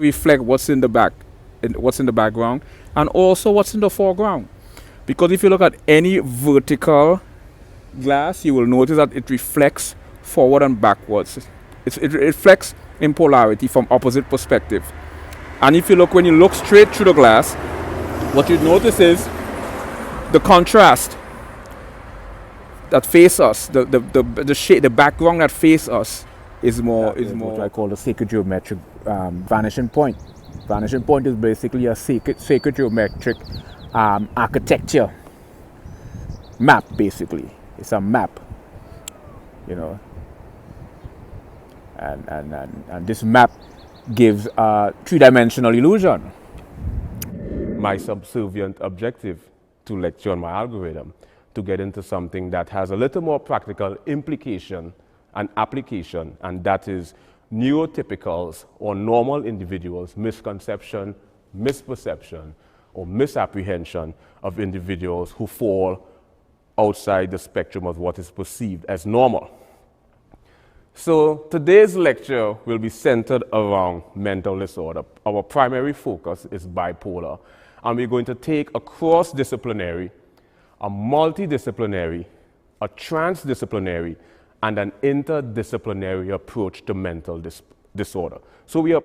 reflect what's in the what's in the background, and also what's in the foreground. Because if you look at any vertical glass, you will notice that it reflects forward and backwards. It reflects in polarity from opposite perspective. And if you look, when you look straight through the glass, what you notice is the contrast that face us, the shape, the background that face us is more what I call the sacred geometric vanishing point. Vanishing point is basically a sacred geometric architecture map. Basically, it's a map, you know, and this map gives a three-dimensional illusion. My subservient objective to lecture on my algorithm to get into something that has a little more practical implication and application, and that is neurotypicals or normal individuals' misconception, misperception, or misapprehension of individuals who fall outside the spectrum of what is perceived as normal. So today's lecture will be centered around mental disorder. Our primary focus is bipolar, and we're going to take a cross-disciplinary, a multidisciplinary, a transdisciplinary, and an interdisciplinary approach to mental disorder. So we are